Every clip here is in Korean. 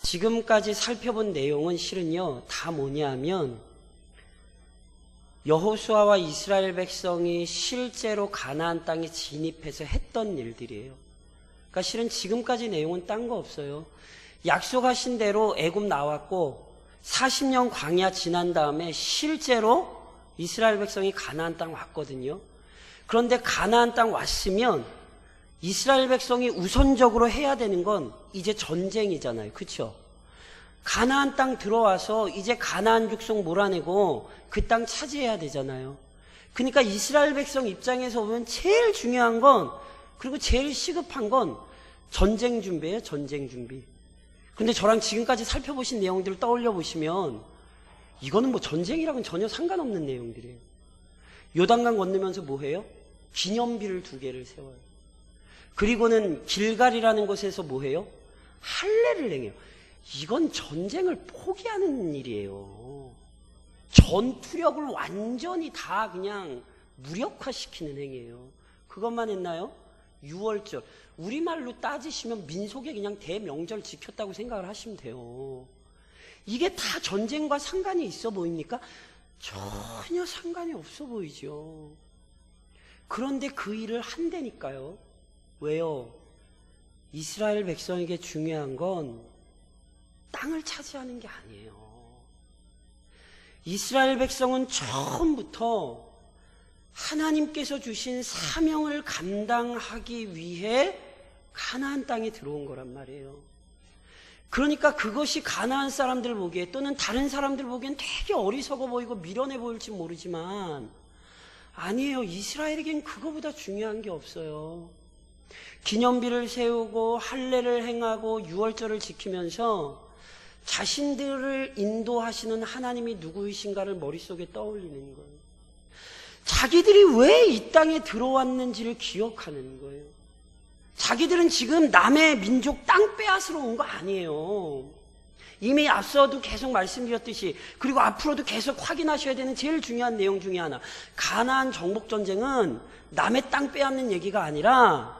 지금까지 살펴본 내용은 실은요, 다 뭐냐면 여호수아와 이스라엘 백성이 실제로 가나안 땅에 진입해서 했던 일들이에요. 그러니까 실은 지금까지 내용은 딴 거 없어요. 약속하신 대로 애굽 나왔고 40년 광야 지난 다음에 실제로 이스라엘 백성이 가나안 땅 왔거든요. 그런데 가나안 땅 왔으면 이스라엘 백성이 우선적으로 해야 되는 건 이제 전쟁이잖아요. 그렇죠? 가나안 땅 들어와서 이제 가나안 족속 몰아내고 그 땅 차지해야 되잖아요. 그러니까 이스라엘 백성 입장에서 보면 제일 중요한 건, 그리고 제일 시급한 건 전쟁 준비예요. 전쟁 준비. 근데 저랑 지금까지 살펴보신 내용들을 떠올려 보시면 이거는 뭐 전쟁이랑은 전혀 상관없는 내용들이에요. 요단강 건너면서 뭐 해요? 기념비를 2개를 세워요. 그리고는 길갈이라는 곳에서 뭐 해요? 할례를 행해요. 이건 전쟁을 포기하는 일이에요. 전투력을 완전히 다 그냥 무력화시키는 행위예요. 그것만 했나요? 유월절. 우리말로 따지시면 민속에 그냥 대명절 지켰다고 생각을 하시면 돼요. 이게 다 전쟁과 상관이 있어 보입니까? 전혀 상관이 없어 보이죠. 그런데 그 일을 한다니까요. 왜요? 이스라엘 백성에게 중요한 건 땅을 차지하는 게 아니에요. 이스라엘 백성은 처음부터 하나님께서 주신 사명을 감당하기 위해 가나안 땅에 들어온 거란 말이에요. 그러니까 그것이 가나안 사람들 보기에 또는 다른 사람들 보기엔 되게 어리석어 보이고 미련해 보일지 모르지만 아니에요. 이스라엘에겐 그거보다 중요한 게 없어요. 기념비를 세우고 할례를 행하고 유월절을 지키면서 자신들을 인도하시는 하나님이 누구이신가를 머릿속에 떠올리는 거예요. 자기들이 왜 이 땅에 들어왔는지를 기억하는 거예요. 자기들은 지금 남의 민족 땅 빼앗으러 온 거 아니에요. 이미 앞서도 계속 말씀드렸듯이, 그리고 앞으로도 계속 확인하셔야 되는 제일 중요한 내용 중에 하나, 가나안 정복전쟁은 남의 땅 빼앗는 얘기가 아니라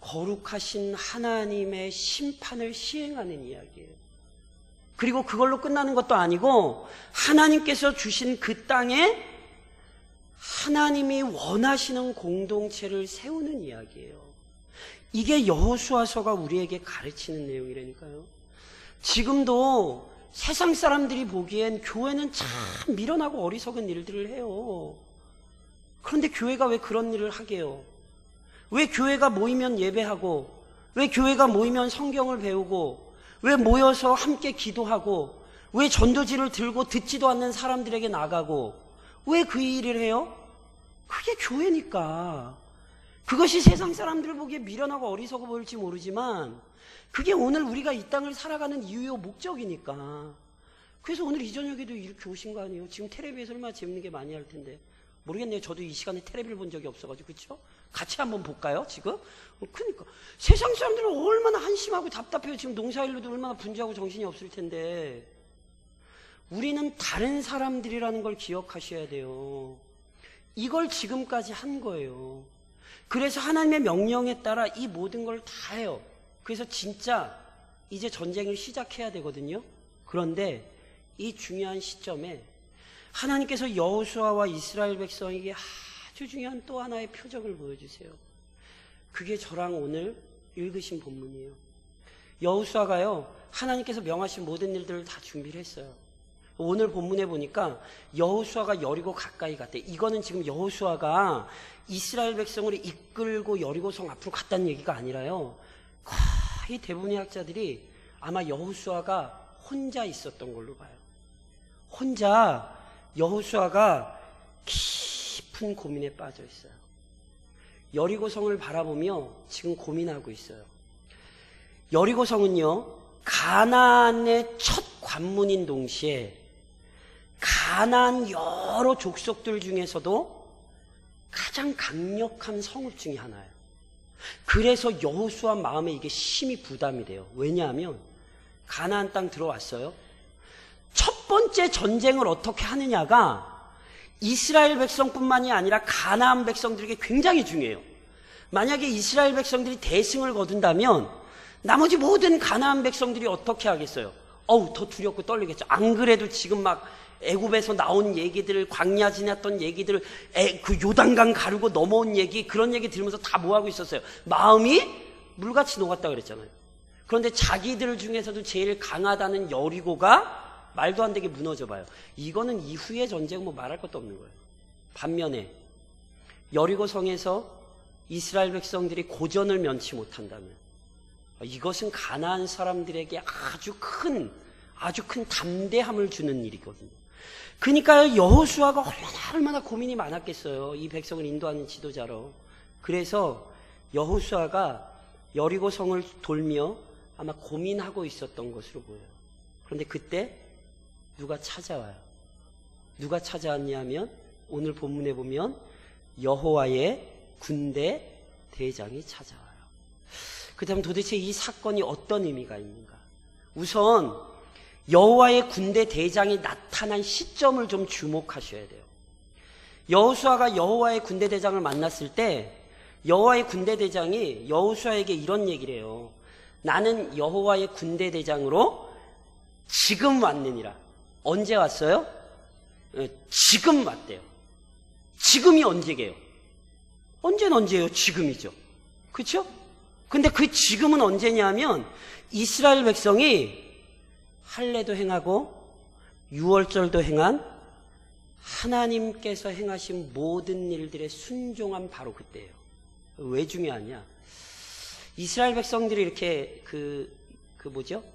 거룩하신 하나님의 심판을 시행하는 이야기예요. 그리고 그걸로 끝나는 것도 아니고 하나님께서 주신 그 땅에 하나님이 원하시는 공동체를 세우는 이야기예요. 이게 여호수아서가 우리에게 가르치는 내용이라니까요. 지금도 세상 사람들이 보기엔 교회는 참 미련하고 어리석은 일들을 해요. 그런데 교회가 왜 그런 일을 하게요? 왜 교회가 모이면 예배하고, 왜 교회가 모이면 성경을 배우고, 왜 모여서 함께 기도하고, 왜 전도지를 들고 듣지도 않는 사람들에게 나가고, 왜 그 일을 해요? 그게 교회니까. 그것이 세상 사람들을 보기에 미련하고 어리석어 보일지 모르지만 그게 오늘 우리가 이 땅을 살아가는 이유요 목적이니까. 그래서 오늘 이 저녁에도 이렇게 오신 거 아니에요? 지금 텔레비에서 얼마나 재밌는 게 많이 할 텐데. 모르겠네요. 저도 이 시간에 텔레비를 본 적이 없어가지고. 그렇죠? 같이 한번 볼까요 지금? 그러니까 세상 사람들은 얼마나 한심하고 답답해요. 지금 농사일로도 얼마나 분주하고 정신이 없을 텐데. 우리는 다른 사람들이라는 걸 기억하셔야 돼요. 이걸 지금까지 한 거예요. 그래서 하나님의 명령에 따라 이 모든 걸 다 해요. 그래서 진짜 이제 전쟁을 시작해야 되거든요. 그런데 이 중요한 시점에 하나님께서 여호수아와 이스라엘 백성에게 아주 중요한 또 하나의 표적을 보여주세요. 그게 저랑 오늘 읽으신 본문이에요. 여호수아가요, 하나님께서 명하신 모든 일들을 다 준비를 했어요. 오늘 본문에 보니까 여호수아가 여리고 가까이 갔대. 이거는 지금 여호수아가 이스라엘 백성을 이끌고 여리고성 앞으로 갔다는 얘기가 아니라요, 거의 대부분의 학자들이 아마 여호수아가 혼자 있었던 걸로 봐요. 혼자 여호수아가 깊은 고민에 빠져 있어요. 여리고성을 바라보며 지금 고민하고 있어요. 여리고성은요, 가나안의 첫 관문인 동시에 가나안 여러 족속들 중에서도 가장 강력한 성읍 중에 하나예요. 그래서 여호수아 마음에 이게 심히 부담이 돼요. 왜냐하면 가나안 땅 들어왔어요. 첫 번째 전쟁을 어떻게 하느냐가 이스라엘 백성뿐만이 아니라 가나안 백성들에게 굉장히 중요해요. 만약에 이스라엘 백성들이 대승을 거둔다면 나머지 모든 가나안 백성들이 어떻게 하겠어요? 더 두렵고 떨리겠죠. 안 그래도 지금 막 애굽에서 나온 얘기들, 광야 지났던 얘기들, 그 요단강 가르고 넘어온 얘기, 그런 얘기 들으면서 다 뭐하고 있었어요? 마음이 물같이 녹았다 그랬잖아요. 그런데 자기들 중에서도 제일 강하다는 여리고가 말도 안 되게 무너져 봐요. 이거는 이후의 전쟁은 뭐 말할 것도 없는 거예요. 반면에 여리고 성에서 이스라엘 백성들이 고전을 면치 못한다면 이것은 가나안 사람들에게 아주 큰 담대함을 주는 일이거든요. 그러니까 여호수아가 얼마나 고민이 많았겠어요. 이 백성을 인도하는 지도자로. 그래서 여호수아가 여리고 성을 돌며 아마 고민하고 있었던 것으로 보여요. 그런데 그때 누가 찾아와요. 누가 찾아왔냐면 오늘 본문에 보면 여호와의 군대 대장이 찾아와요. 그렇다면 도대체 이 사건이 어떤 의미가 있는가? 우선 여호와의 군대 대장이 나타난 시점을 좀 주목하셔야 돼요. 여호수아가 여호와의 군대 대장을 만났을 때 여호와의 군대 대장이 여호수아에게 이런 얘기를 해요. 나는 여호와의 군대 대장으로 지금 왔느니라. 언제 왔어요? 지금 왔대요. 지금이 언제게요? 언제는 언제예요? 지금이죠. 그렇죠? 근데 그 지금은 언제냐면 이스라엘 백성이 할례도 행하고 유월절도 행한 하나님께서 행하신 모든 일들의 순종한 바로 그때예요. 왜 중요하냐? 이스라엘 백성들이 이렇게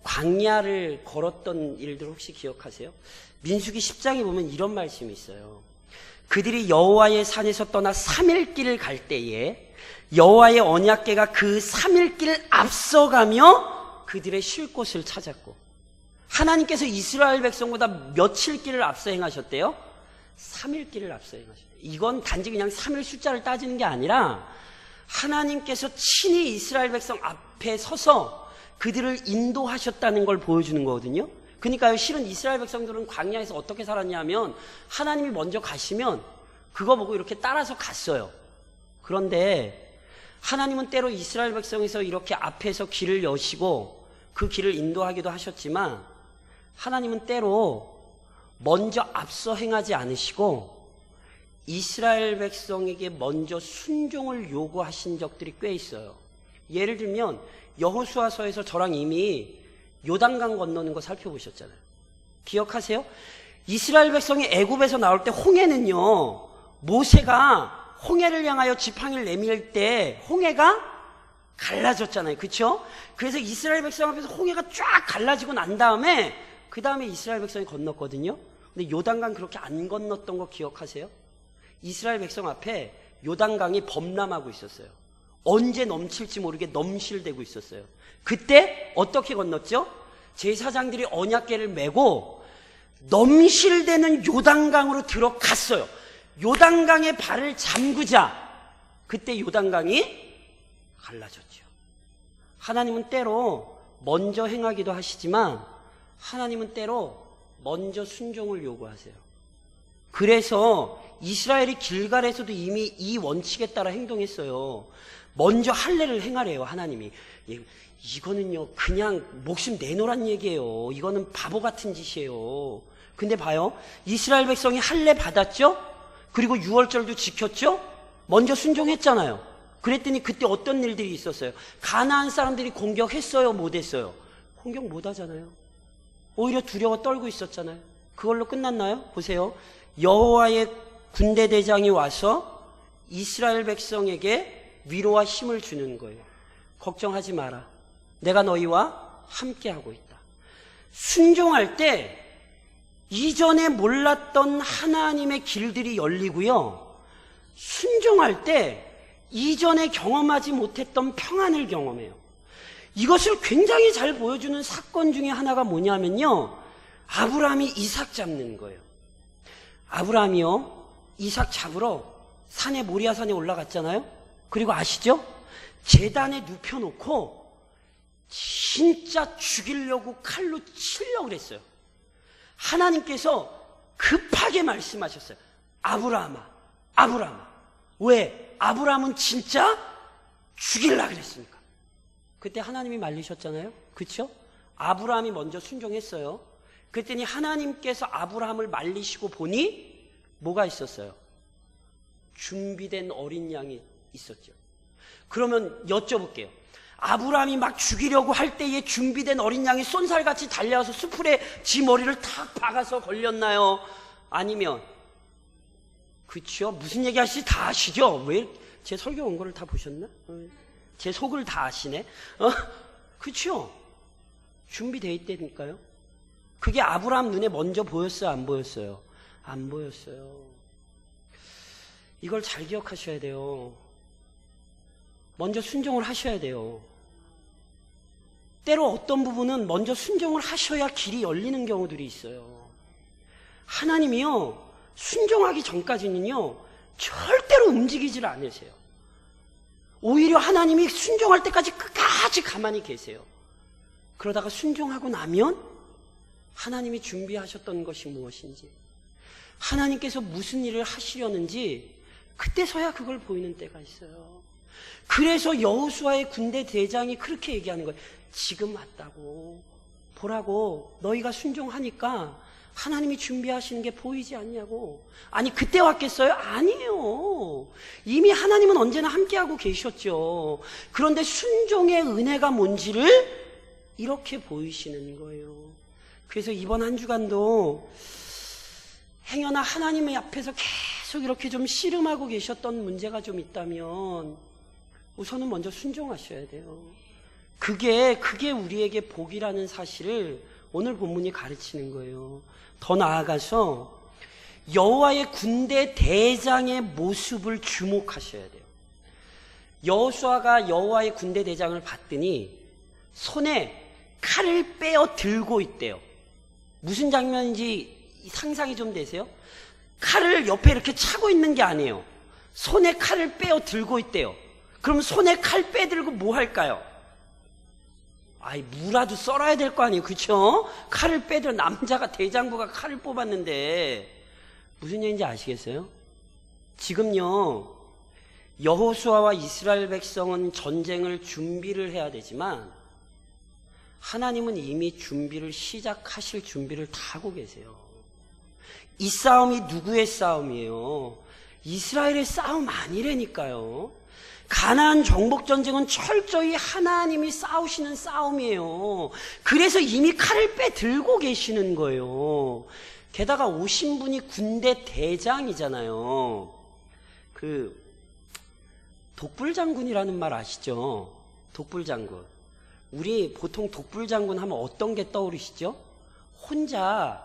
광야를 걸었던 일들 혹시 기억하세요? 민수기 10장에 보면 이런 말씀이 있어요. 그들이 여호와의 산에서 떠나 3일 길을 갈 때에 여호와의 언약궤가 그 3일 길을 앞서가며 그들의 쉴 곳을 찾았고, 하나님께서 이스라엘 백성보다 며칠 길을 앞서 행하셨대요? 3일 길을 앞서 행하셨대요. 이건 단지 그냥 3일 숫자를 따지는 게 아니라 하나님께서 친히 이스라엘 백성 앞에 서서 그들을 인도하셨다는 걸 보여주는 거거든요. 그러니까 실은 이스라엘 백성들은 광야에서 어떻게 살았냐면 하나님이 먼저 가시면 그거 보고 이렇게 따라서 갔어요. 그런데 하나님은 때로 이스라엘 백성에서 이렇게 앞에서 길을 여시고 그 길을 인도하기도 하셨지만 하나님은 때로 먼저 앞서 행하지 않으시고 이스라엘 백성에게 먼저 순종을 요구하신 적들이 꽤 있어요. 예를 들면 여호수아서에서 저랑 이미 요단강 건너는 거 살펴보셨잖아요. 기억하세요? 이스라엘 백성이 애굽에서 나올 때 홍해는요, 모세가 홍해를 향하여 지팡이를 내밀 때 홍해가 갈라졌잖아요. 그렇죠? 그래서 이스라엘 백성 앞에서 홍해가 쫙 갈라지고 난 다음에 그 다음에 이스라엘 백성이 건넜거든요. 근데 요단강 그렇게 안 건넜던 거 기억하세요? 이스라엘 백성 앞에 요단강이 범람하고 있었어요. 언제 넘칠지 모르게 넘실대고 있었어요. 그때 어떻게 건넜죠? 제사장들이 언약궤를 메고 넘실대는 요단강으로 들어갔어요. 요단강에 발을 잠그자 그때 요단강이 갈라졌죠. 하나님은 때로 먼저 행하기도 하시지만 하나님은 때로 먼저 순종을 요구하세요. 그래서 이스라엘이 길갈에서도 이미 이 원칙에 따라 행동했어요. 먼저 할례를 행하래요. 하나님이. 이거는요 그냥 목숨 내놓으란 얘기예요. 이거는 바보 같은 짓이에요. 근데 봐요, 이스라엘 백성이 할례 받았죠? 그리고 유월절도 지켰죠? 먼저 순종했잖아요. 그랬더니 그때 어떤 일들이 있었어요? 가나안 사람들이 공격했어요? 못했어요? 공격 못하잖아요. 오히려 두려워 떨고 있었잖아요. 그걸로 끝났나요? 보세요. 여호와의 군대 대장이 와서 이스라엘 백성에게 위로와 힘을 주는 거예요. 걱정하지 마라. 내가 너희와 함께하고 있다. 순종할 때 이전에 몰랐던 하나님의 길들이 열리고요. 순종할 때 이전에 경험하지 못했던 평안을 경험해요. 이것을 굉장히 잘 보여주는 사건 중에 하나가 뭐냐면요, 아브라함이 이삭 잡는 거예요. 아브라함이요, 이삭 잡으러 산에, 모리아산에 올라갔잖아요. 그리고 아시죠? 제단에 눕혀놓고 진짜 죽이려고 칼로 치려고 그랬어요. 하나님께서 급하게 말씀하셨어요. 아브라함아, 아브라함아. 왜? 아브라함은 진짜 죽이려고 그랬습니까? 그때 하나님이 말리셨잖아요. 그렇죠? 아브라함이 먼저 순종했어요. 그랬더니 하나님께서 아브라함을 말리시고 보니 뭐가 있었어요? 준비된 어린 양이 있었죠. 그러면 여쭤볼게요. 아브라함이 막 죽이려고 할 때에 준비된 어린 양이 쏜살같이 달려와서 수풀에 지 머리를 탁 박아서 걸렸나요? 아니면 그쵸? 무슨 얘기 하시지? 다 아시죠? 왜 제 설교 원고를 다 보셨나? 제 속을 다 아시네? 그쵸? 준비되어 있다니까요. 그게 아브라함 눈에 먼저 보였어요? 안 보였어요? 안 보였어요. 이걸 잘 기억하셔야 돼요. 먼저 순종을 하셔야 돼요. 때로 어떤 부분은 먼저 순종을 하셔야 길이 열리는 경우들이 있어요. 하나님이요, 순종하기 전까지는요, 절대로 움직이질 않으세요. 오히려 하나님이 순종할 때까지 끝까지 가만히 계세요. 그러다가 순종하고 나면 하나님이 준비하셨던 것이 무엇인지, 하나님께서 무슨 일을 하시려는지 그때서야 그걸 보이는 때가 있어요. 그래서 여호수아의 군대 대장이 그렇게 얘기하는 거예요. 지금 왔다고, 보라고, 너희가 순종하니까 하나님이 준비하시는 게 보이지 않냐고. 아니 그때 왔겠어요? 아니에요. 이미 하나님은 언제나 함께하고 계셨죠. 그런데 순종의 은혜가 뭔지를 이렇게 보이시는 거예요. 그래서 이번 한 주간도 행여나 하나님의 앞에서 계속 이렇게 좀 씨름하고 계셨던 문제가 좀 있다면 우선은 먼저 순종하셔야 돼요. 그게 우리에게 복이라는 사실을 오늘 본문이 가르치는 거예요. 더 나아가서 여호와의 군대 대장의 모습을 주목하셔야 돼요. 여호수아가 여호와의 군대 대장을 봤더니 손에 칼을 빼어 들고 있대요. 무슨 장면인지 상상이 좀 되세요? 칼을 옆에 이렇게 차고 있는 게 아니에요. 손에 칼을 빼어 들고 있대요. 그럼 손에 칼 빼들고 뭐 할까요? 아이, 무라도 썰어야 될 거 아니에요. 그쵸? 칼을 빼들, 남자가, 대장부가 칼을 뽑았는데 무슨 얘기인지 아시겠어요? 지금요, 여호수아와 이스라엘 백성은 전쟁을 준비를 해야 되지만 하나님은 이미 준비를 시작하실 준비를 다 하고 계세요. 이 싸움이 누구의 싸움이에요? 이스라엘의 싸움 아니라니까요. 가나안 정복 전쟁은 철저히 하나님이 싸우시는 싸움이에요. 그래서 이미 칼을 빼들고 계시는 거예요. 게다가 오신 분이 군대 대장이잖아요. 그 독불장군이라는 말 아시죠? 독불장군. 우리 보통 독불장군 하면 어떤 게 떠오르시죠? 혼자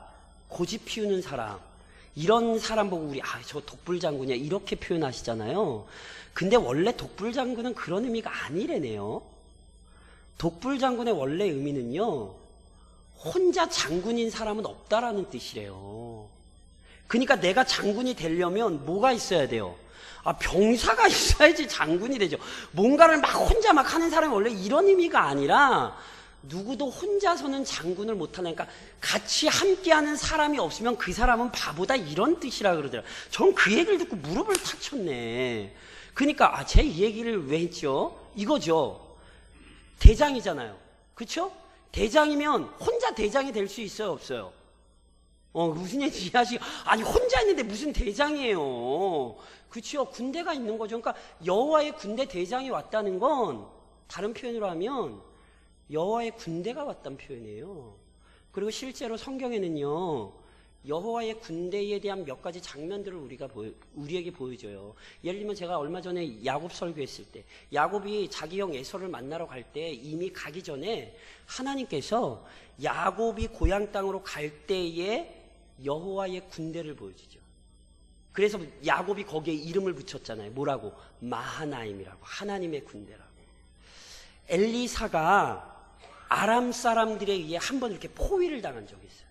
고집 피우는 사람, 이런 사람 보고 우리 저 독불장군이야 이렇게 표현하시잖아요. 근데 원래 독불장군은 그런 의미가 아니래네요. 독불장군의 원래 의미는요, 혼자 장군인 사람은 없다라는 뜻이래요. 그러니까 내가 장군이 되려면 뭐가 있어야 돼요? 병사가 있어야지 장군이 되죠. 뭔가를 막 혼자 막 하는 사람이 원래 이런 의미가 아니라 누구도 혼자서는 장군을 못하니까 같이 함께하는 사람이 없으면 그 사람은 바보다, 이런 뜻이라 그러더라고요. 전 그 얘기를 듣고 무릎을 탁 쳤네. 그러니까 제 이 얘기를 왜 했죠? 이거죠. 대장이잖아요. 그렇죠? 대장이면 혼자 대장이 될 수 있어요, 없어요? 무슨 얘기인지 이해하시고, 아니 혼자 있는데 무슨 대장이에요. 그렇죠? 군대가 있는 거죠. 그러니까 여호와의 군대 대장이 왔다는 건 다른 표현으로 하면 여호와의 군대가 왔다는 표현이에요. 그리고 실제로 성경에는요, 여호와의 군대에 대한 몇 가지 장면들을 우리에게 보여줘요. 예를 들면 제가 얼마 전에 야곱 설교했을 때, 야곱이 자기 형 에서를 만나러 갈 때 이미 가기 전에 하나님께서 야곱이 고향 땅으로 갈 때에 여호와의 군대를 보여주죠. 그래서 야곱이 거기에 이름을 붙였잖아요. 뭐라고? 마하나임이라고, 하나님의 군대라고. 엘리사가 아람 사람들에 의해 한번 이렇게 포위를 당한 적이 있어요.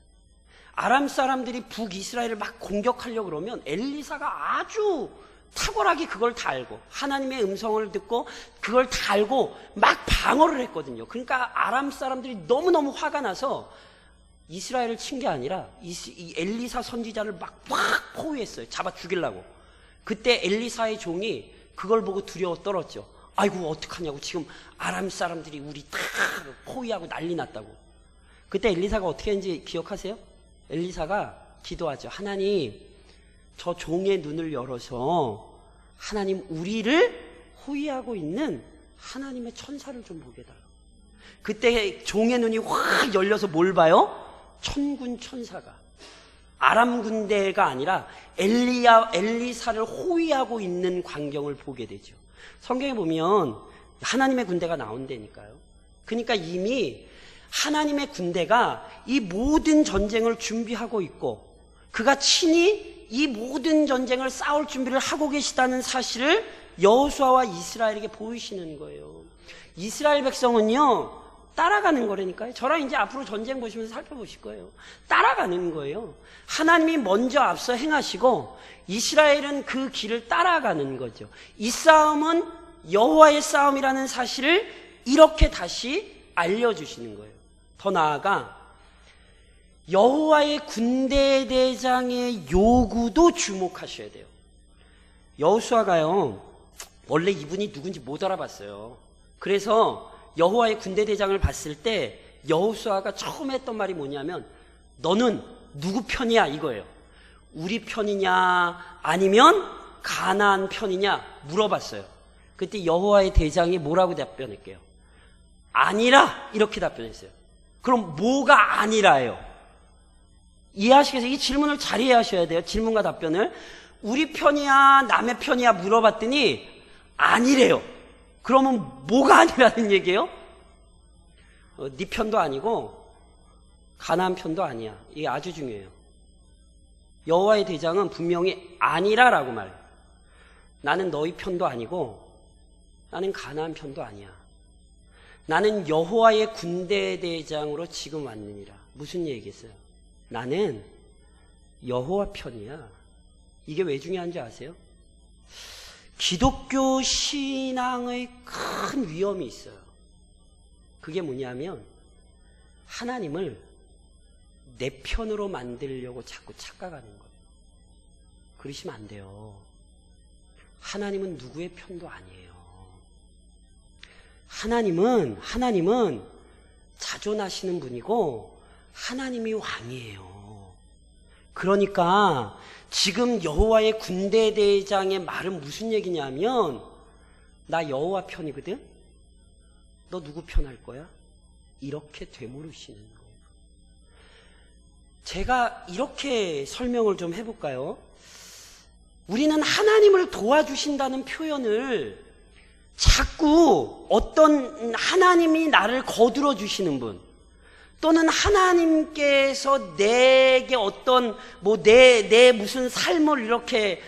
아람 사람들이 북이스라엘을 막 공격하려고 그러면 엘리사가 아주 탁월하게 그걸 다 알고, 하나님의 음성을 듣고 그걸 다 알고 막 방어를 했거든요. 그러니까 아람 사람들이 너무너무 화가 나서 이스라엘을 친 게 아니라 이 엘리사 선지자를 막 포위했어요. 잡아 죽이려고. 그때 엘리사의 종이 그걸 보고 두려워 떨었죠. 아이고 어떡하냐고, 지금 아람 사람들이 우리 다 포위하고 난리 났다고. 그때 엘리사가 어떻게 했는지 기억하세요? 엘리사가 기도하죠. 하나님, 저 종의 눈을 열어서 하나님, 우리를 호위하고 있는 하나님의 천사를 좀 보게 해달라고. 그때 종의 눈이 확 열려서 뭘 봐요? 천군 천사가, 아람 군대가 아니라 엘리사를 호위하고 있는 광경을 보게 되죠. 성경에 보면 하나님의 군대가 나온다니까요. 그러니까 이미 하나님의 군대가 이 모든 전쟁을 준비하고 있고, 그가 친히 이 모든 전쟁을 싸울 준비를 하고 계시다는 사실을 여호수아와 이스라엘에게 보이시는 거예요. 이스라엘 백성은요, 따라가는 거라니까요. 저랑 이제 앞으로 전쟁 보시면서 살펴보실 거예요. 따라가는 거예요. 하나님이 먼저 앞서 행하시고 이스라엘은 그 길을 따라가는 거죠. 이 싸움은 여호와의 싸움이라는 사실을 이렇게 다시 알려주시는 거예요. 더 나아가 여호와의 군대 대장의 요구도 주목하셔야 돼요. 여호수아가요, 원래 이분이 누군지 못 알아봤어요. 그래서 여호와의 군대 대장을 봤을 때 여호수아가 처음 했던 말이 뭐냐면, 너는 누구 편이야 이거예요. 우리 편이냐 아니면 가나안 편이냐 물어봤어요. 그때 여호와의 대장이 뭐라고 답변할게요? 아니라, 이렇게 답변했어요. 그럼 뭐가 아니라예요? 이해하시겠어요? 이 질문을 잘 이해하셔야 돼요. 질문과 답변을. 우리 편이야 남의 편이야 물어봤더니 아니래요. 그러면 뭐가 아니라는 얘기예요? 네 편도 아니고 가나안 편도 아니야. 이게 아주 중요해요. 여호와의 대장은 분명히 아니라라고 말해요. 나는 너희 편도 아니고 나는 가나안 편도 아니야. 나는 여호와의 군대 대장으로 지금 왔느니라. 무슨 얘기겠어요? 나는 여호와 편이야. 이게 왜 중요한지 아세요? 기독교 신앙의 큰 위험이 있어요. 그게 뭐냐면 하나님을 내 편으로 만들려고 자꾸 착각하는 거예요. 그러시면 안 돼요. 하나님은 누구의 편도 아니에요. 하나님은 자존하시는 분이고 하나님이 왕이에요. 그러니까 지금 여호와의 군대 대장의 말은 무슨 얘기냐면, 나 여호와 편이거든? 너 누구 편 할 거야? 이렇게 되물으시는 거예요. 제가 이렇게 설명을 좀 해볼까요? 우리는 하나님을 도와주신다는 표현을 자꾸 어떤 하나님이 나를 거들어 주시는 분, 또는 하나님께서 내게 어떤 내 무슨 삶을 이렇게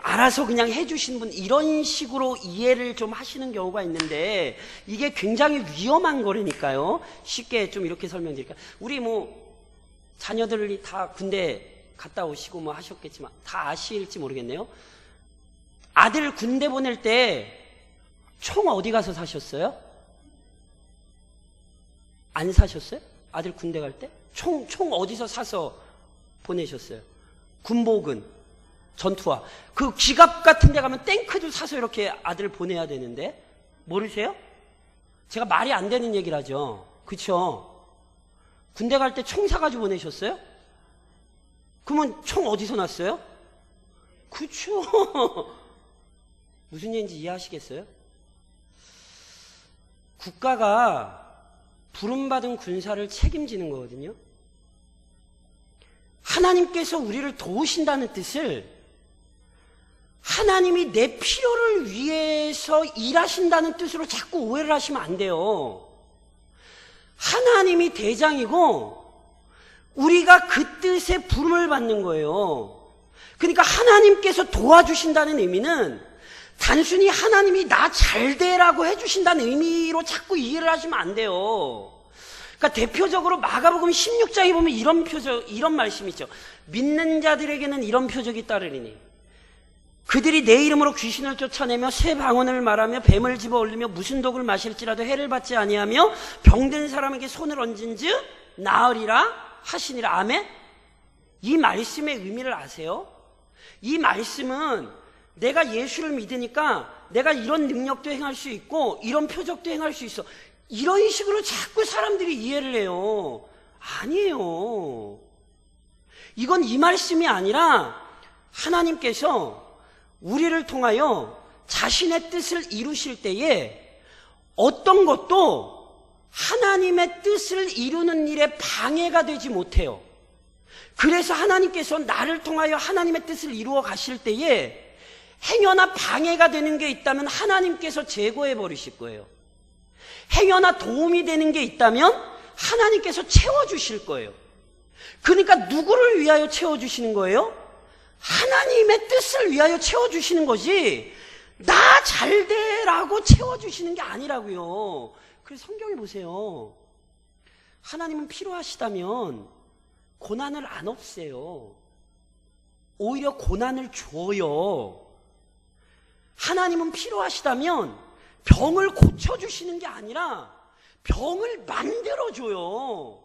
알아서 그냥 해주시는 분, 이런 식으로 이해를 좀 하시는 경우가 있는데, 이게 굉장히 위험한 거라니까요. 쉽게 좀 이렇게 설명드릴까요? 우리 자녀들이 다 군대 갔다 오시고 하셨겠지만 다 아실지 모르겠네요. 아들 군대 보낼 때 총 어디 가서 사셨어요? 안 사셨어요? 아들 군대 갈 때? 총 어디서 사서 보내셨어요? 군복은, 전투화. 그 기갑 같은 데 가면 탱크도 사서 이렇게 아들 보내야 되는데, 모르세요? 제가 말이 안 되는 얘기를 하죠. 그쵸? 군대 갈 때 총 사가지고 보내셨어요? 그러면 총 어디서 났어요? 그쵸? 무슨 얘기인지 이해하시겠어요? 국가가 부름받은 군사를 책임지는 거거든요. 하나님께서 우리를 도우신다는 뜻을 하나님이 내 필요를 위해서 일하신다는 뜻으로 자꾸 오해를 하시면 안 돼요. 하나님이 대장이고 우리가 그 뜻에 부름을 받는 거예요. 그러니까 하나님께서 도와주신다는 의미는 단순히 하나님이 나 잘되라고 해주신다는 의미로 자꾸 이해를 하시면 안 돼요. 그러니까 대표적으로 마가복음 16장에 보면 이런 말씀이 있죠. 믿는 자들에게는 이런 표적이 따르리니 그들이 내 이름으로 귀신을 쫓아내며 새 방언을 말하며 뱀을 집어 올리며 무슨 독을 마실지라도 해를 받지 아니하며 병든 사람에게 손을 얹은즉 나으리라 하시니라. 아멘? 이 말씀의 의미를 아세요? 이 말씀은 내가 예수를 믿으니까 내가 이런 능력도 행할 수 있고 이런 표적도 행할 수 있어. 이런 식으로 자꾸 사람들이 이해를 해요. 아니에요. 이건 이 말씀이 아니라 하나님께서 우리를 통하여 자신의 뜻을 이루실 때에 어떤 것도 하나님의 뜻을 이루는 일에 방해가 되지 못해요. 그래서 하나님께서 나를 통하여 하나님의 뜻을 이루어 가실 때에 행여나 방해가 되는 게 있다면 하나님께서 제거해 버리실 거예요. 행여나 도움이 되는 게 있다면 하나님께서 채워주실 거예요. 그러니까 누구를 위하여 채워주시는 거예요? 하나님의 뜻을 위하여 채워주시는 거지 나 잘되라고 채워주시는 게 아니라고요. 그래서 성경에 보세요. 하나님은 필요하시다면 고난을 안 없애요. 오히려 고난을 줘요. 하나님은 필요하시다면 병을 고쳐주시는 게 아니라 병을 만들어줘요.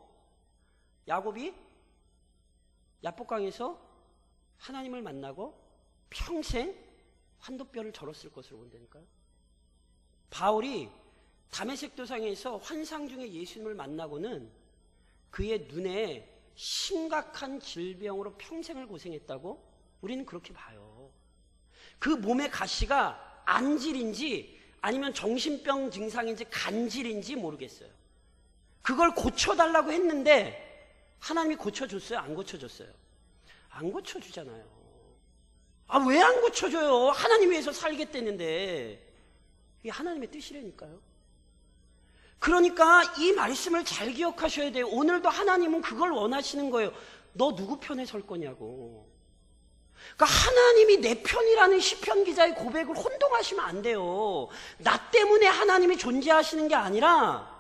야곱이 야복강에서 하나님을 만나고 평생 환도뼈를 절었을 것으로 본다니까요. 바울이 다메섹 도상에서 환상 중에 예수님을 만나고는 그의 눈에 심각한 질병으로 평생을 고생했다고 우리는 그렇게 봐요. 그 몸의 가시가 안질인지 아니면 정신병 증상인지 간질인지 모르겠어요. 그걸 고쳐달라고 했는데 하나님이 고쳐줬어요? 안 고쳐줬어요? 안 고쳐주잖아요. 왜 안 고쳐줘요? 하나님 위해서 살겠다는데. 이게 하나님의 뜻이라니까요. 그러니까 이 말씀을 잘 기억하셔야 돼요. 오늘도 하나님은 그걸 원하시는 거예요. 너 누구 편에 설 거냐고. 그러니까 하나님이 내 편이라는 시편 기자의 고백을 혼동하시면 안 돼요. 나 때문에 하나님이 존재하시는 게 아니라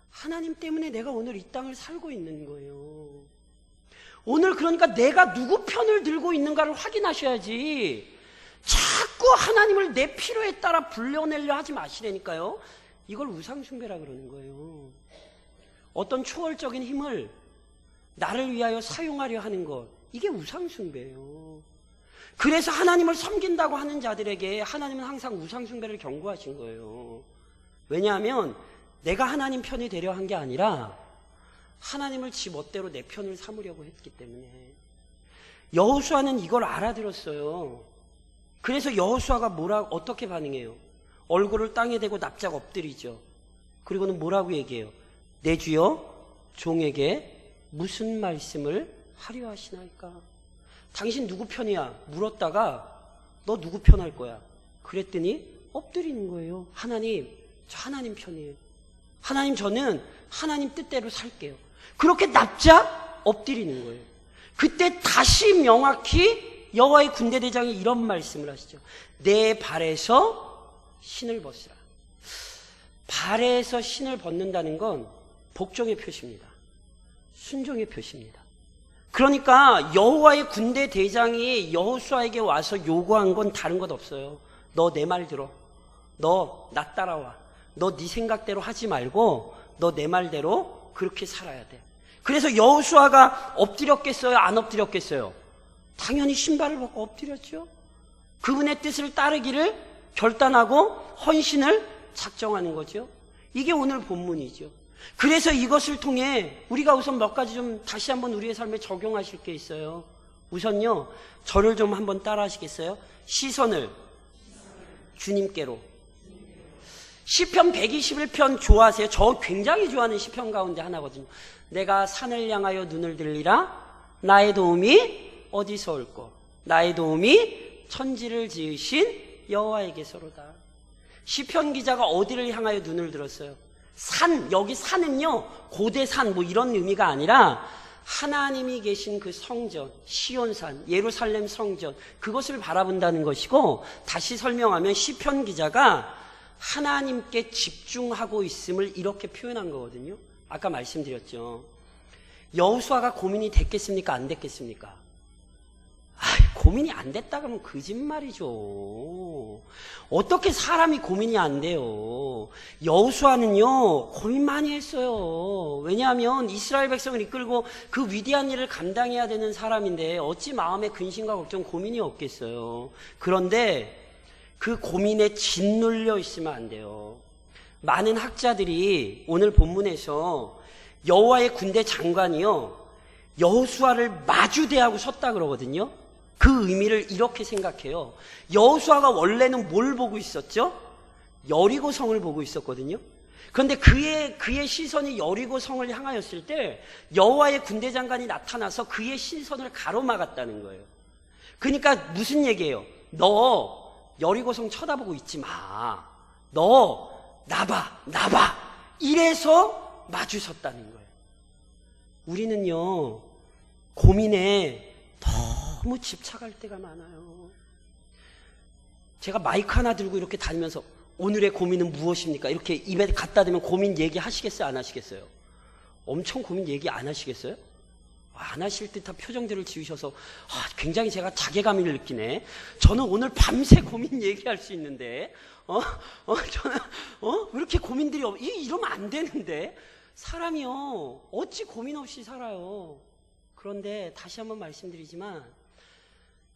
하나님 때문에 내가 오늘 이 땅을 살고 있는 거예요. 오늘 그러니까 내가 누구 편을 들고 있는가를 확인하셔야지 자꾸 하나님을 내 필요에 따라 불려내려 하지 마시라니까요. 이걸 우상숭배라 그러는 거예요. 어떤 초월적인 힘을 나를 위하여 사용하려 하는 것, 이게 우상숭배예요. 그래서 하나님을 섬긴다고 하는 자들에게 하나님은 항상 우상숭배를 경고하신 거예요. 왜냐하면 내가 하나님 편이 되려 한 게 아니라 하나님을 지 멋대로 내 편을 삼으려고 했기 때문에. 여호수아는 이걸 알아들었어요. 그래서 여호수아가 어떻게 반응해요? 얼굴을 땅에 대고 납작 엎드리죠. 그리고는 뭐라고 얘기해요? 내 주여 종에게 무슨 말씀을 하려 하시나이까? 당신 누구 편이야? 물었다가 너 누구 편 할 거야? 그랬더니 엎드리는 거예요. 하나님, 저 하나님 편이에요. 하나님, 저는 하나님 뜻대로 살게요. 그렇게 납작 엎드리는 거예요. 그때 다시 명확히 여호와의 군대대장이 이런 말씀을 하시죠. 내 발에서 신을 벗으라. 발에서 신을 벗는다는 건 복종의 표시입니다. 순종의 표시입니다. 그러니까 여호와의 군대 대장이 여호수아에게 와서 요구한 건 다른 것 없어요. 너 내 말 들어. 너 나 따라와. 너 네 생각대로 하지 말고 너 내 말대로 그렇게 살아야 돼. 그래서 여호수아가 엎드렸겠어요? 안 엎드렸겠어요? 당연히 신발을 벗고 엎드렸죠. 그분의 뜻을 따르기를 결단하고 헌신을 작정하는 거죠. 이게 오늘 본문이죠. 그래서 이것을 통해 우리가 우선 몇 가지 좀 다시 한번 우리의 삶에 적용하실 게 있어요. 우선요, 저를 좀 한번 따라 하시겠어요? 시선을 주님께로. 시편 121편 좋아하세요? 저 굉장히 좋아하는 시편 가운데 하나거든요. 내가 산을 향하여 눈을 들리라. 나의 도움이 어디서 올꼬? 나의 도움이 천지를 지으신 여호와에게서로다. 시편 기자가 어디를 향하여 눈을 들었어요? 산, 여기 산은요 고대 산 뭐 이런 의미가 아니라 하나님이 계신 그 성전, 시온산, 예루살렘 성전, 그것을 바라본다는 것이고, 다시 설명하면 시편 기자가 하나님께 집중하고 있음을 이렇게 표현한 거거든요. 아까 말씀드렸죠. 여호수아가 고민이 됐겠습니까? 안 됐겠습니까? 고민이 안 됐다 그러면 거짓말이죠. 어떻게 사람이 고민이 안 돼요? 여호수아는요 고민 많이 했어요. 왜냐하면 이스라엘 백성을 이끌고 그 위대한 일을 감당해야 되는 사람인데 어찌 마음에 근심과 걱정, 고민이 없겠어요. 그런데 그 고민에 짓눌려 있으면 안 돼요. 많은 학자들이 오늘 본문에서 여호와의 군대 장관이요, 여호수아를 마주대하고 섰다 그러거든요. 그 의미를 이렇게 생각해요. 여호수아가 원래는 뭘 보고 있었죠? 여리고성을 보고 있었거든요. 그런데 그의 시선이 여리고성을 향하였을 때 여호와의 군대 장관이 나타나서 그의 시선을 가로막았다는 거예요. 그러니까 무슨 얘기예요? 너 여리고성 쳐다보고 있지 마. 너 나봐. 이래서 마주섰다는 거예요. 우리는요, 고민에 너무 집착할 때가 많아요. 제가 마이크 하나 들고 이렇게 다니면서 오늘의 고민은 무엇입니까? 이렇게 입에 갖다 대면 고민 얘기하시겠어요? 안 하시겠어요? 엄청 고민 얘기 안 하시겠어요? 안 하실 듯한 표정들을 지으셔서 굉장히 제가 자괴감을 느끼네. 저는 오늘 밤새 고민 얘기할 수 있는데 저는 왜 이렇게 고민들이 이러면 안 되는데. 사람이요, 어찌 고민 없이 살아요. 그런데 다시 한번 말씀드리지만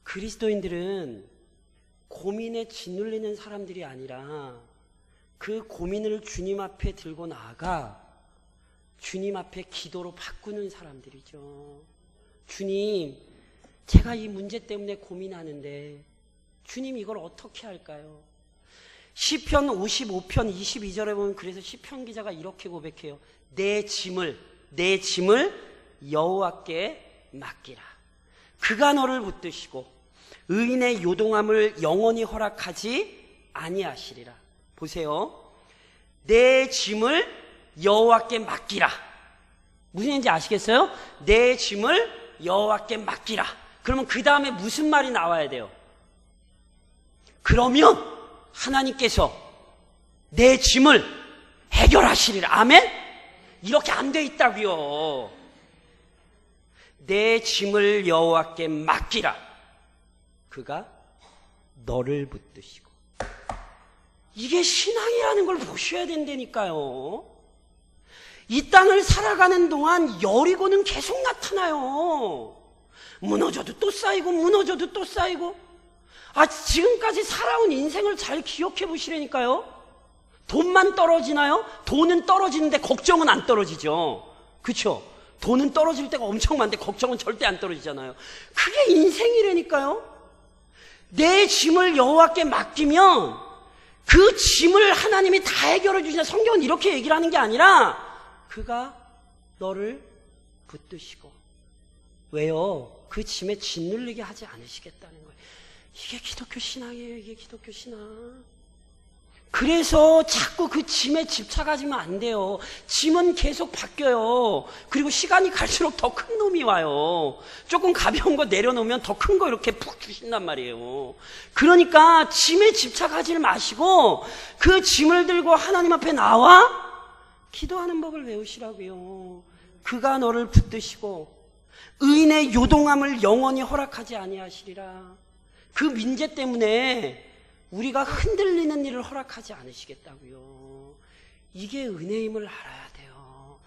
그리스도인들은 고민에 짓눌리는 사람들이 아니라 그 고민을 주님 앞에 들고 나아가 주님 앞에 기도로 바꾸는 사람들이죠. 주님, 제가 이 문제 때문에 고민하는데 주님 이걸 어떻게 할까요? 시편 55편 22절에 보면 그래서 시편 기자가 이렇게 고백해요. 내 짐을 여호와께 맡기라. 그가 너를 붙드시고 의인의 요동함을 영원히 허락하지 아니하시리라. 보세요. 내 짐을 여호와께 맡기라. 무슨 얘기인지 아시겠어요? 내 짐을 여호와께 맡기라. 그러면 그 다음에 무슨 말이 나와야 돼요? 그러면 하나님께서 내 짐을 해결하시리라. 아멘? 이렇게 안 돼 있다고요. 내 짐을 여호와께 맡기라. 그가 너를 붙드시고. 이게 신앙이라는 걸 보셔야 된다니까요. 이 땅을 살아가는 동안 여리고는 계속 나타나요. 무너져도 또 쌓이고 무너져도 또 쌓이고. 지금까지 살아온 인생을 잘 기억해 보시라니까요. 돈만 떨어지나요? 돈은 떨어지는데 걱정은 안 떨어지죠. 그렇죠? 돈은 떨어질 때가 엄청 많은데 걱정은 절대 안 떨어지잖아요. 그게 인생이라니까요. 내 짐을 여호와께 맡기면 그 짐을 하나님이 다 해결해 주시냐. 성경은 이렇게 얘기를 하는 게 아니라 그가 너를 붙드시고. 왜요? 그 짐에 짓눌리게 하지 않으시겠다는 거예요. 이게 기독교 신앙이에요. 이게 기독교 신앙. 그래서 자꾸 그 짐에 집착하시면 안 돼요. 짐은 계속 바뀌어요. 그리고 시간이 갈수록 더 큰 놈이 와요. 조금 가벼운 거 내려놓으면 더 큰 거 이렇게 푹 주신단 말이에요. 그러니까 짐에 집착하지 마시고 그 짐을 들고 하나님 앞에 나와 기도하는 법을 배우시라고요. 그가 너를 붙드시고 의인의 요동함을 영원히 허락하지 아니하시리라. 그 문제 때문에 우리가 흔들리는 일을 허락하지 않으시겠다고요. 이게 은혜임을 알아야 돼요.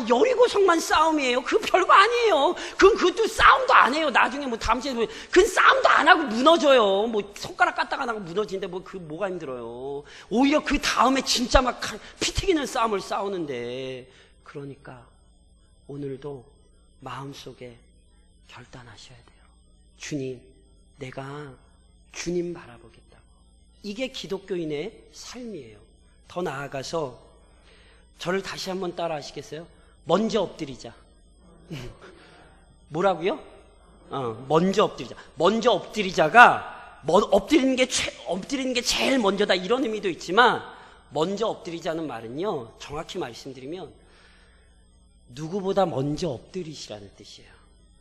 여리고성만 싸움이에요. 그 별거 아니에요. 그것도 싸움도 안 해요. 나중에 다음 주에 그건 싸움도 안 하고 무너져요. 손가락 까딱 안 하고 무너지는데 뭐가 힘들어요. 오히려 그 다음에 진짜 막 피 튀기는 싸움을 싸우는데. 그러니까 오늘도 마음속에 결단하셔야 돼요. 주님, 내가 주님 바라보겠다고. 이게 기독교인의 삶이에요. 더 나아가서 저를 다시 한번 따라 하시겠어요? 먼저 엎드리자. 뭐라고요? 먼저 엎드리자. 먼저 엎드리자가 엎드리는 게 제일 먼저다 이런 의미도 있지만 먼저 엎드리자는 말은요, 정확히 말씀드리면 누구보다 먼저 엎드리시라는 뜻이에요.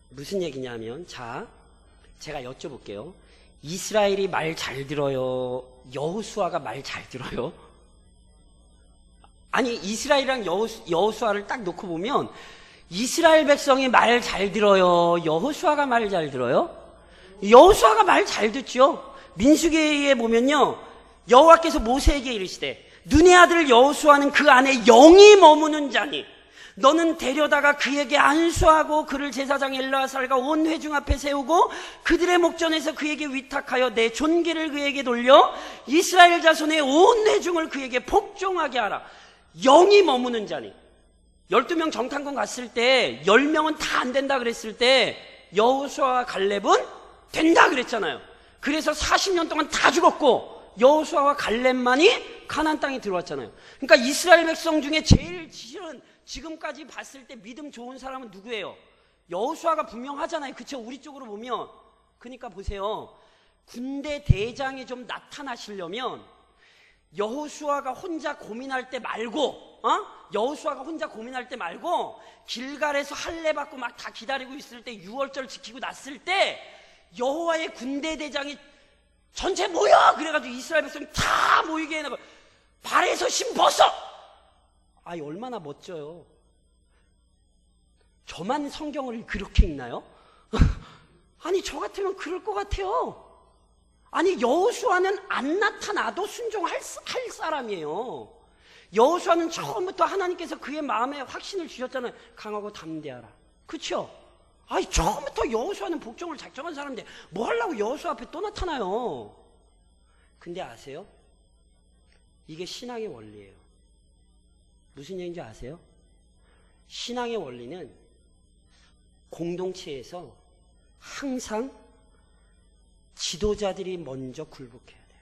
무슨 얘기냐면 제가 여쭤볼게요. 이스라엘이 말 잘 들어요? 여호수아가 말 잘 들어요? 아니, 이스라엘이랑 여호수아를 딱 놓고 보면 이스라엘 백성이 말 잘 들어요? 여호수아가 말 잘 들어요? 여호수아가 말 잘 듣죠. 민수기에 보면요, 여호와께서 모세에게 이르시되 눈의 아들 여호수아는 그 안에 영이 머무는 자니 너는 데려다가 그에게 안수하고 그를 제사장 엘르아살과 온 회중 앞에 세우고 그들의 목전에서 그에게 위탁하여 내 존귀를 그에게 돌려 이스라엘 자손의 온 회중을 그에게 복종하게 하라. 영이 머무는 자니 12명 정탐꾼 갔을 때 10명은 다 안 된다 그랬을 때 여호수아와 갈렙은 된다 그랬잖아요. 그래서 40년 동안 다 죽었고 여호수아와 갈렙만이 가나안 땅에 들어왔잖아요. 그러니까 이스라엘 백성 중에 제일 지금까지 봤을 때 믿음 좋은 사람은 누구예요? 여호수아가 분명하잖아요. 그쵸? 우리 쪽으로 보면. 그러니까 보세요. 군대 대장이 좀 나타나시려면 여호수아가 혼자 고민할 때 말고 여호수아가 혼자 고민할 때 말고 길갈에서 할례 받고 막 다 기다리고 있을 때 6월절 지키고 났을 때 여호와의 군대 대장이 전체 모여! 그래가지고 이스라엘 백성이 다 모이게 해놔. 발에서 신 벗어! 아이, 얼마나 멋져요. 저만 성경을 그렇게 읽나요? 아니, 저 같으면 그럴 것 같아요. 아니, 여호수아는 안 나타나도 순종할 사람이에요. 여호수아는 처음부터 하나님께서 그의 마음에 확신을 주셨잖아요. 강하고 담대하라. 그쵸? 아니, 처음부터 여호수아는 복종을 작정한 사람인데 뭐 하려고 여호수아 앞에 또 나타나요? 근데 아세요? 이게 신앙의 원리예요. 무슨 얘기인지 아세요? 신앙의 원리는 공동체에서 항상 지도자들이 먼저 굴복해야 돼요.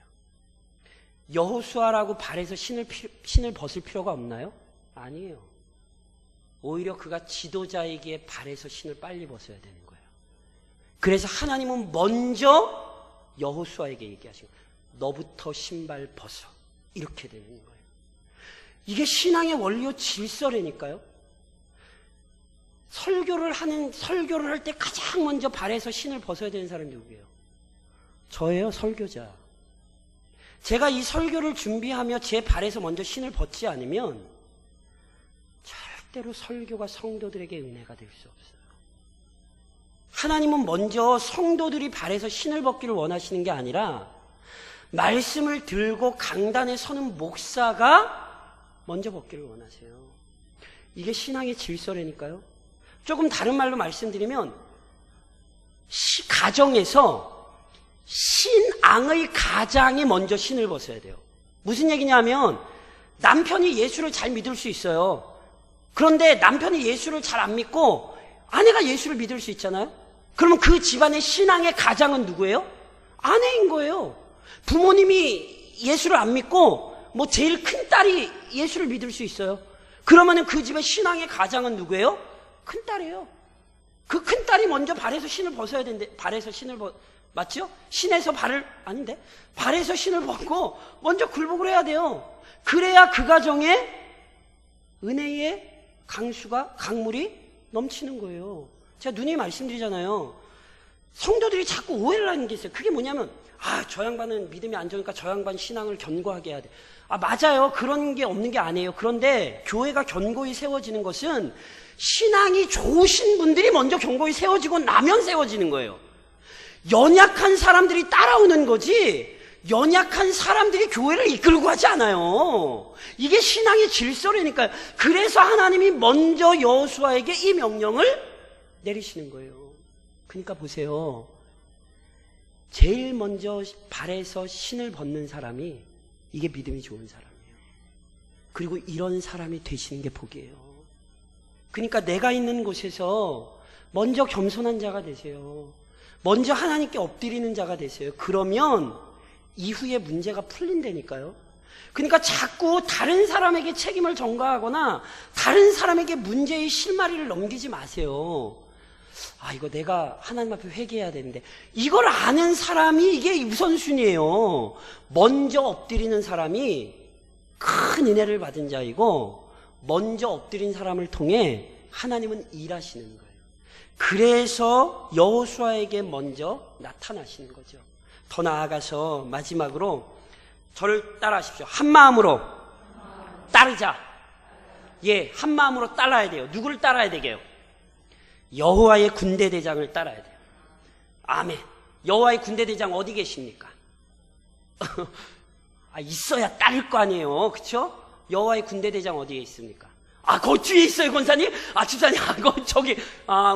여호수아라고 발에서 신을 벗을 필요가 없나요? 아니에요. 오히려 그가 지도자에게 발에서 신을 빨리 벗어야 되는 거예요. 그래서 하나님은 먼저 여호수아에게 얘기하신 거예요. 너부터 신발 벗어. 이렇게 되는 거예요. 이게 신앙의 원리요 질서라니까요. 설교를 할 때 가장 먼저 발에서 신을 벗어야 되는 사람이 누구예요? 저예요, 설교자. 제가 이 설교를 준비하며 제 발에서 먼저 신을 벗지 않으면 절대로 설교가 성도들에게 은혜가 될 수 없어요. 하나님은 먼저 성도들이 발에서 신을 벗기를 원하시는 게 아니라 말씀을 들고 강단에 서는 목사가 먼저 벗기를 원하세요. 이게 신앙의 질서라니까요. 조금 다른 말로 말씀드리면 가정에서 신앙의 가장이 먼저 신을 벗어야 돼요. 무슨 얘기냐면 남편이 예수를 잘 믿을 수 있어요. 그런데 남편이 예수를 잘 안 믿고 아내가 예수를 믿을 수 있잖아요. 그러면 그 집안의 신앙의 가장은 누구예요? 아내인 거예요. 부모님이 예수를 안 믿고 뭐 제일 큰 딸이 예수를 믿을 수 있어요. 그러면은 그 집의 신앙의 가장은 누구예요? 큰 딸이에요. 그 큰 딸이 먼저 발에서 신을 벗어야 되는데 발에서 신을 맞죠? 신에서 아닌데 발에서 신을 벗고 먼저 굴복을 해야 돼요. 그래야 그 가정에 은혜의 강물이 넘치는 거예요. 제가 누님이 말씀드리잖아요. 성도들이 자꾸 오해를 하는 게 있어요. 그게 뭐냐면 저 양반은 믿음이 안 좋으니까 저 양반 신앙을 견고하게 해야 돼. 맞아요. 그런 게 없는 게 아니에요. 그런데 교회가 견고히 세워지는 것은 신앙이 좋으신 분들이 먼저 견고히 세워지고 나면 세워지는 거예요. 연약한 사람들이 따라오는 거지 연약한 사람들이 교회를 이끌고 하지 않아요. 이게 신앙의 질서라니까요. 그래서 하나님이 먼저 여호수아에게 이 명령을 내리시는 거예요. 그러니까 보세요. 제일 먼저 발에서 신을 벗는 사람이 이게 믿음이 좋은 사람이에요. 그리고 이런 사람이 되시는 게 복이에요. 그러니까 내가 있는 곳에서 먼저 겸손한 자가 되세요. 먼저 하나님께 엎드리는 자가 되세요. 그러면 이후에 문제가 풀린다니까요. 그러니까 자꾸 다른 사람에게 책임을 전가하거나 다른 사람에게 문제의 실마리를 넘기지 마세요. 이거 내가 하나님 앞에 회개해야 되는데 이걸 아는 사람이 이게 우선순위예요. 먼저 엎드리는 사람이 큰 은혜를 받은 자이고 먼저 엎드린 사람을 통해 하나님은 일하시는 거예요. 그래서 여호수아에게 먼저 나타나시는 거죠. 더 나아가서 마지막으로 저를 따라하십시오. 한 마음으로 따르자. 한 마음으로 따라야 돼요. 누구를 따라야 되게요? 여호와의 군대 대장을 따라야 돼요. 아멘. 여호와의 군대 대장 어디 계십니까? 있어야 따를 거 아니에요. 그렇죠? 여호와의 군대 대장 어디에 있습니까? 거기 뒤에 있어요, 권사님? 집사님,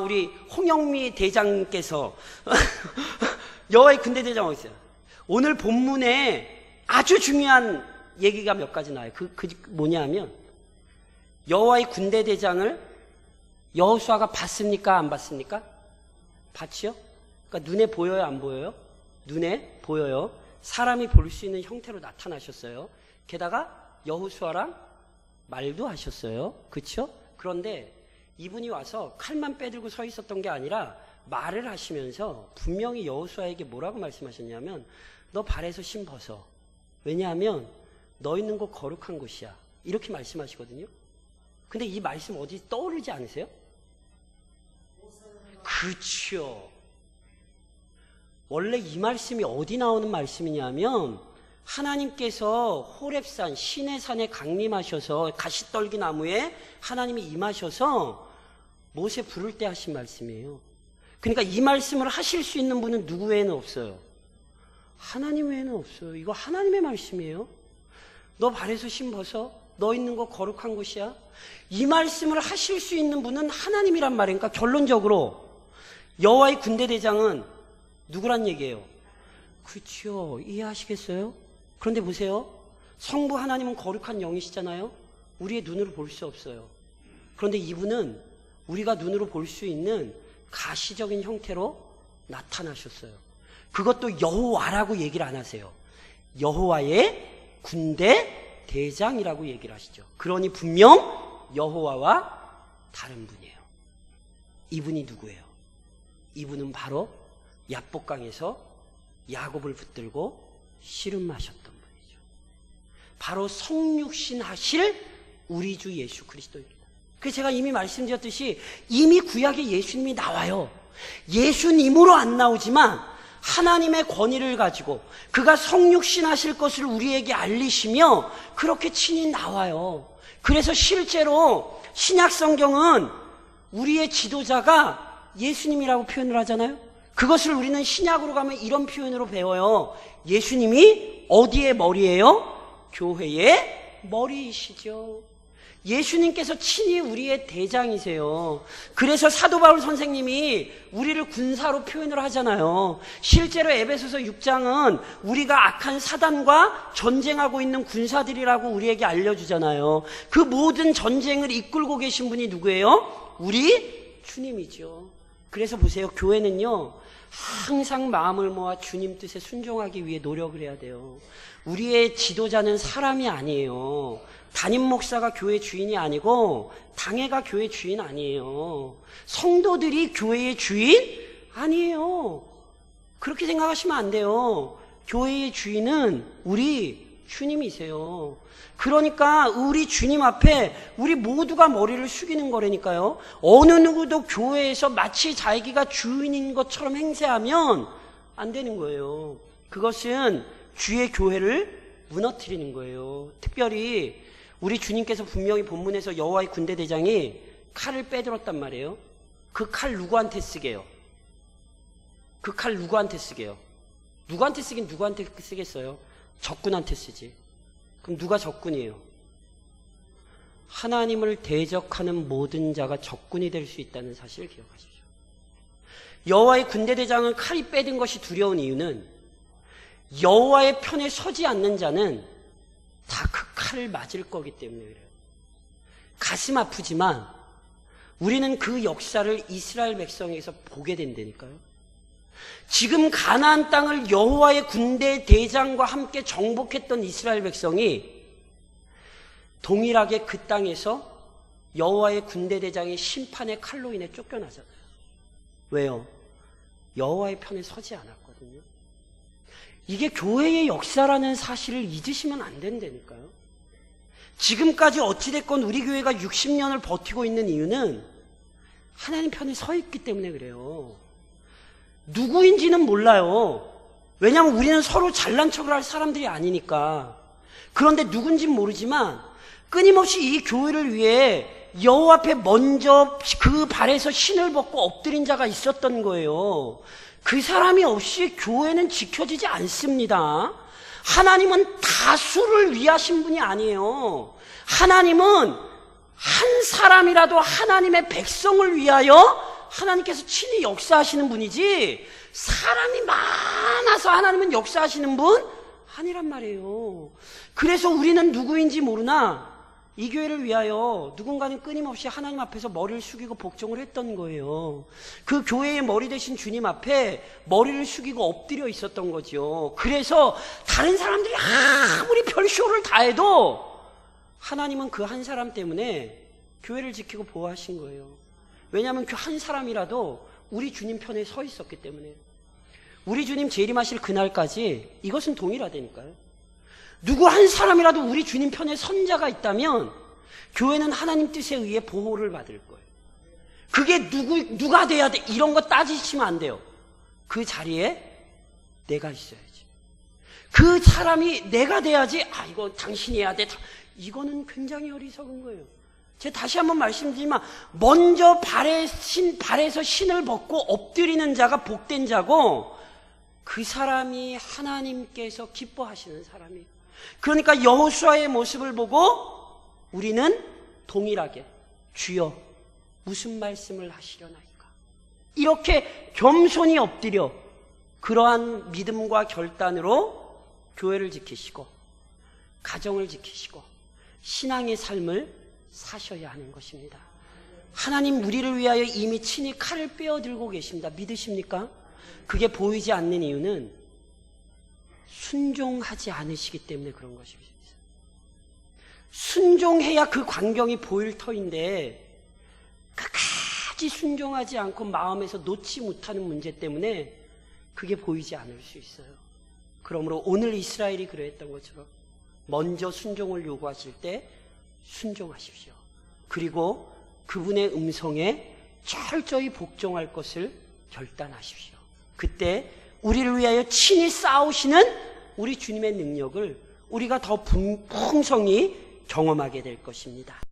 우리 홍영미 대장께서 여호와의 군대 대장하고 있어요. 오늘 본문에 아주 중요한 얘기가 몇 가지 나와요. 뭐냐 하면, 여호와의 군대 대장을 여호수아가 봤습니까? 안 봤습니까? 봤지요? 그러니까 눈에 보여요? 안 보여요? 눈에 보여요. 사람이 볼 수 있는 형태로 나타나셨어요. 게다가 여호수아랑 말도 하셨어요. 그렇죠? 그런데 이분이 와서 칼만 빼들고 서 있었던 게 아니라 말을 하시면서 분명히 여호수아에게 뭐라고 말씀하셨냐면, 너 발에서 신 벗어. 왜냐하면 너 있는 곳 거룩한 곳이야. 이렇게 말씀하시거든요. 근데 이 말씀 어디 떠오르지 않으세요? 그렇죠. 원래 이 말씀이 어디 나오는 말씀이냐면, 하나님께서 호렙산 시내산에 강림하셔서 가시떨기 나무에 하나님이 임하셔서 모세 부를 때 하신 말씀이에요. 그러니까 이 말씀을 하실 수 있는 분은 누구 외에는 없어요? 하나님 외에는 없어요. 이거 하나님의 말씀이에요. 너 발에서 신 벗어. 너 있는 곳 거룩한 곳이야. 이 말씀을 하실 수 있는 분은 하나님이란 말이에요. 그러니까 결론적으로 여호와의 군대 대장은 누구란 얘기예요? 그렇죠. 이해하시겠어요? 그런데 보세요. 성부 하나님은 거룩한 영이시잖아요. 우리의 눈으로 볼 수 없어요. 그런데 이분은 우리가 눈으로 볼 수 있는 가시적인 형태로 나타나셨어요. 그것도 여호와라고 얘기를 안 하세요. 여호와의 군대 대장이라고 얘기를 하시죠. 그러니 분명 여호와와 다른 분이에요. 이분이 누구예요? 이분은 바로 야복강에서 야곱을 붙들고 씨름하셨던 분이죠. 바로 성육신 하실 우리 주 예수 그리스도입니다. 그래서 제가 이미 말씀드렸듯이 이미 구약에 예수님이 나와요. 예수님으로 안 나오지만 하나님의 권위를 가지고 그가 성육신 하실 것을 우리에게 알리시며 그렇게 친히 나와요. 그래서 실제로 신약 성경은 우리의 지도자가 예수님이라고 표현을 하잖아요. 그것을 우리는 신약으로 가면 이런 표현으로 배워요. 예수님이 어디의 머리예요? 교회의 머리이시죠. 예수님께서 친히 우리의 대장이세요. 그래서 사도 바울 선생님이 우리를 군사로 표현을 하잖아요. 실제로 에베소서 6장은 우리가 악한 사단과 전쟁하고 있는 군사들이라고 우리에게 알려주잖아요. 그 모든 전쟁을 이끌고 계신 분이 누구예요? 우리 주님이죠. 그래서 보세요. 교회는요, 항상 마음을 모아 주님 뜻에 순종하기 위해 노력을 해야 돼요. 우리의 지도자는 사람이 아니에요. 담임 목사가 교회 주인이 아니고 당회가 교회 주인 아니에요. 성도들이 교회의 주인 아니에요. 그렇게 생각하시면 안 돼요. 교회의 주인은 우리 주님이세요. 그러니까 우리 주님 앞에 우리 모두가 머리를 숙이는 거라니까요. 어느 누구도 교회에서 마치 자기가 주인인 것처럼 행세하면 안 되는 거예요. 그것은 주의 교회를 무너뜨리는 거예요. 특별히 우리 주님께서 분명히 본문에서 여호와의 군대 대장이 칼을 빼들었단 말이에요. 그 칼 누구한테 쓰게요? 그 칼 누구한테 쓰게요? 누구한테 쓰긴 누구한테 쓰겠어요? 적군한테 쓰지. 그럼 누가 적군이에요? 하나님을 대적하는 모든 자가 적군이 될 수 있다는 사실을 기억하십시오. 여호와의 군대 대장을 칼이 빼든 것이 두려운 이유는 여호와의 편에 서지 않는 자는 다 그 칼을 맞을 거기 때문에 그래요. 가슴 아프지만 우리는 그 역사를 이스라엘 백성에서 보게 된다니까요. 지금 가나안 땅을 여호와의 군대 대장과 함께 정복했던 이스라엘 백성이 동일하게 그 땅에서 여호와의 군대 대장의 심판의 칼로 인해 쫓겨나잖아요. 왜요? 여호와의 편에 서지 않았거든요. 이게 교회의 역사라는 사실을 잊으시면 안 된다니까요. 지금까지 어찌됐건 우리 교회가 60년을 버티고 있는 이유는 하나님 편에 서 있기 때문에 그래요. 누구인지는 몰라요. 왜냐하면 우리는 서로 잘난 척을 할 사람들이 아니니까. 그런데 누군지는 모르지만 끊임없이 이 교회를 위해 여호와 앞에 먼저 그 발에서 신을 벗고 엎드린 자가 있었던 거예요. 그 사람이 없이 교회는 지켜지지 않습니다. 하나님은 다수를 위하신 분이 아니에요. 하나님은 한 사람이라도 하나님의 백성을 위하여 하나님께서 친히 역사하시는 분이지, 사람이 많아서 하나님은 역사하시는 분 아니란 말이에요. 그래서 우리는 누구인지 모르나 이 교회를 위하여 누군가는 끊임없이 하나님 앞에서 머리를 숙이고 복종을 했던 거예요. 그 교회의 머리 되신 주님 앞에 머리를 숙이고 엎드려 있었던 거죠. 그래서 다른 사람들이 아무리 별쇼를 다 해도 하나님은 그 한 사람 때문에 교회를 지키고 보호하신 거예요. 왜냐하면 그 한 사람이라도 우리 주님 편에 서 있었기 때문에. 우리 주님 재림하실 그날까지 이것은 동일하다니까요. 누구 한 사람이라도 우리 주님 편에 선 자가 있다면 교회는 하나님 뜻에 의해 보호를 받을 거예요. 그게 누가 돼야 돼, 이런 거 따지시면 안 돼요. 그 자리에 내가 있어야지. 그 사람이 내가 돼야지, 이거 당신이 해야 돼. 이거는 굉장히 어리석은 거예요. 제가 다시 한번 말씀드리지만, 먼저 발에서 신을 벗고 엎드리는 자가 복된 자고, 그 사람이 하나님께서 기뻐하시는 사람이에요. 그러니까 여호수아의 모습을 보고 우리는 동일하게 주여 무슨 말씀을 하시려나이까, 이렇게 겸손히 엎드려 그러한 믿음과 결단으로 교회를 지키시고 가정을 지키시고 신앙의 삶을 사셔야 하는 것입니다. 하나님 우리를 위하여 이미 친히 칼을 빼어들고 계십니다. 믿으십니까? 그게 보이지 않는 이유는 순종하지 않으시기 때문에 그런 것입니다. 순종해야 그 광경이 보일 터인데 끝까지 순종하지 않고 마음에서 놓지 못하는 문제 때문에 그게 보이지 않을 수 있어요. 그러므로 오늘 이스라엘이 그러했던 것처럼 먼저 순종을 요구하실 때 순종하십시오. 그리고 그분의 음성에 철저히 복종할 것을 결단하십시오. 그때 우리를 위하여 친히 싸우시는 우리 주님의 능력을 우리가 더 풍성히 경험하게 될 것입니다.